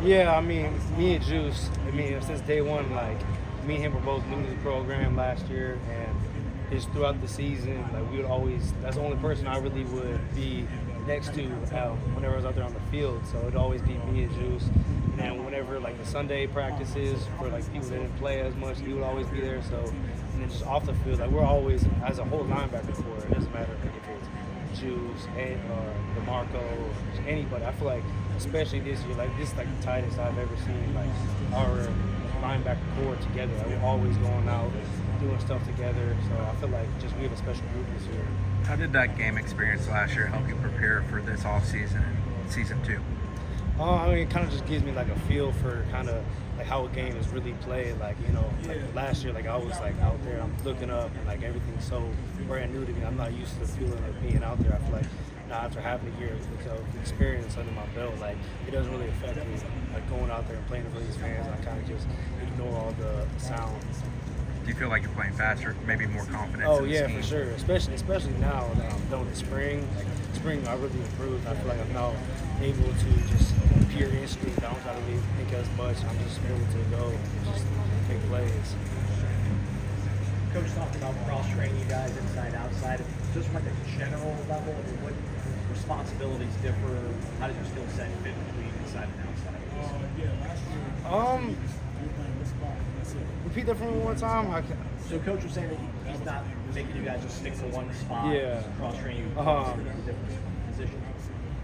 Yeah, I mean, me and Juice, I mean, since day one, like, me and him were both new to the program last year, and just throughout the season, like, we would always, that's the only person I really would be next to whenever I was out there on the field, so it'd always be me and Juice. And then whenever, like, the Sunday practices for, like, people that didn't play as much, he would always be there, so, and then just off the field, like, we're always, as a whole linebacker core, it doesn't matter if it's Juice, or DeMarco, or anybody. I feel like, especially this year, like this is like the tightest I've ever seen. Like our linebacker core together, like, we're always going out, doing stuff together. So I feel like just we have a special group this year. How did that game experience last year help you prepare for this off season and season 2? I mean, it kind of just gives me like a feel for kind of like how a game is really played. Like, you know, like last year, like I was like out there, I'm looking up, and like everything's so brand new to me. I'm not used to the feeling of being out there. I feel like now after having a year of experience under my belt, like it doesn't really affect me. Like going out there and playing for these fans, I kind of just ignore all the sounds. Do you feel like you're playing faster, maybe more confidence? Oh in the yeah, scheme? for sure. Especially now that I'm done with the spring. Like spring, I really improved. I feel like I'm now able to just pure instinct. I don't try to really think as much. I'm just able to go and just make plays. Coach talked about cross-training you guys inside, outside. Just from like a general level, what responsibilities differ? How does your skill set fit between inside and outside? Repeat that for me one time. So Coach was saying that he's not making you guys just stick to one spot. Yeah. Cross-train you in different positions.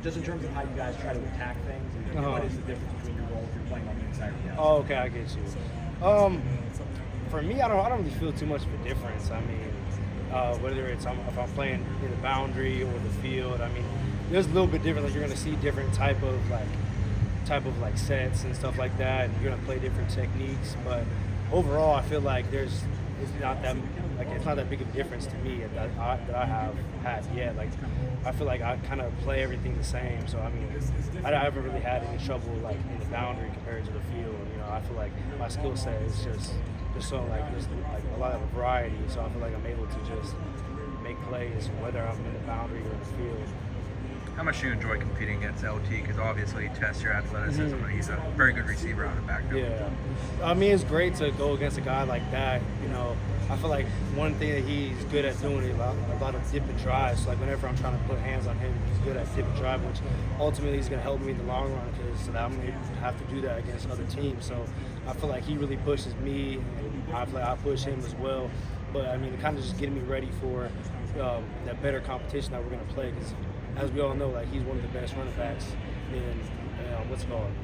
Just in terms of how you guys try to attack things, and what is the difference between your role if you're playing on the inside and the outside? Oh, okay, I get you. For me, I don't really feel too much of a difference. I mean, whether it's if I'm playing in the boundary or the field, I mean, there's a little bit different. Like you're gonna see different type of sets and stuff like that, and you're gonna play different techniques. But overall, I feel like it's not that big of a difference to me that I have had yet. Like I feel like I kind of play everything the same. So I mean, I haven't really had any trouble like in the boundary compared to the field. You know, I feel like my skill set is just so like there's like a lot of variety. So I feel like I'm able to just make plays whether I'm in the boundary or in the field. How much do you enjoy competing against LT? Because obviously he tests your athleticism. He's a very good receiver out of the backfield. Yeah, I mean it's great to go against a guy like that. You know, I feel like one thing that he's good at doing is a lot of dip and drives. So like whenever I'm trying to put hands on him, he's good at dip and drive, which ultimately is going to help me in the long run because I'm going to have to do that against other teams. So I feel like he really pushes me, and I feel like I push him as well. But I mean, kind of just getting me ready for that better competition that we're going to play because, as we all know, like he's one of the best running backs in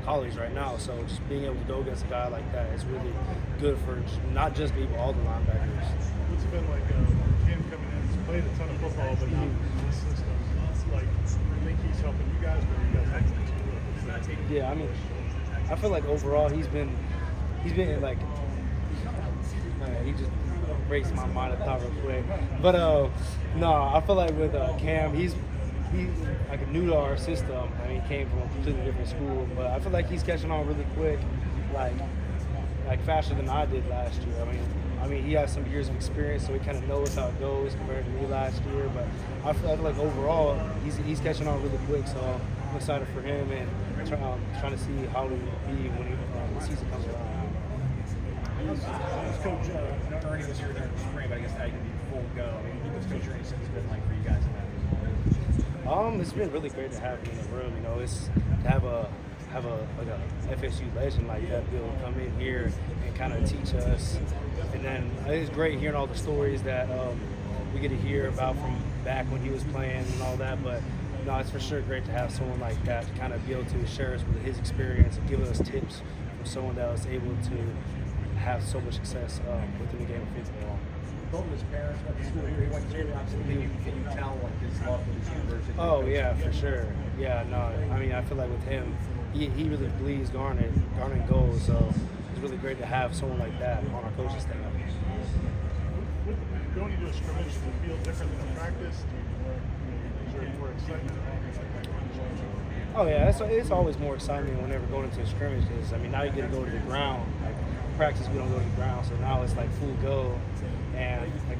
college right now. So just being able to go against a guy like that is really good for not just me, but all the linebackers. What's it been like him coming in? He's played a ton of football, but not in this system. It's like, I think he's helping you guys, but you guys helping him too. Yeah, I mean, I feel like overall he's been like, he just breaks my mind at thought real quick. But no, I feel like with Cam, he's like new to our system. I mean, he came from a completely different school, but I feel like he's catching on really quick, like faster than I did last year. I mean, he has some years of experience, so he kind of knows how it goes compared to me last year. But I feel like overall, he's catching on really quick. So I'm excited for him and trying to see how he will be when the season comes around. Coach Ernie was here during the spring, but I guess now you can be full go. I mean, what's Coach Ernie's been like for you guys in that? It's been really great to have him in the room. You know, it's to have a FSU legend like that Bill come in here and kind of teach us. And then it's great hearing all the stories that we get to hear about from back when he was playing and all that. But no, it's for sure great to have someone like that to kind of be able to share us with his experience and give us tips from someone that was able to have so much success within the game of football. Both of his parents went to school here. He went to school. Obviously, can you tell like his love for this university? Oh yeah, for sure. Yeah, no. I mean, I feel like with him, he really bleeds Garnet gold. So it's really great to have someone like that on our coaching staff. Going into a scrimmage, does it feel different than a practice? Is there more excitement? Oh yeah, it's always more exciting whenever going into a scrimmage because I mean now you get to go to the ground. Like practice, we don't go to the ground, so now it's like full go. And like,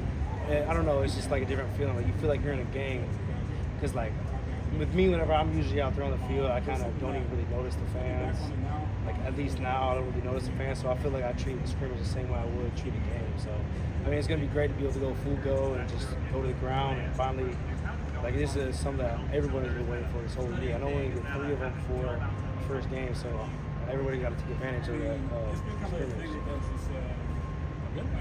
I don't know, it's just like a different feeling. Like you feel like you're in a game, because like with me, whenever I'm usually out there on the field, I kind of don't even really notice the fans. Like, at least now, I don't really notice the fans, so I feel like I treat the scrimmage the same way I would treat a game. So, I mean, it's going to be great to be able to go full go and just go to the ground and finally, like, this is something that everybody's been waiting for this whole year. I know we only get 3 of them for the first game, so everybody got to take advantage of that scrimmage.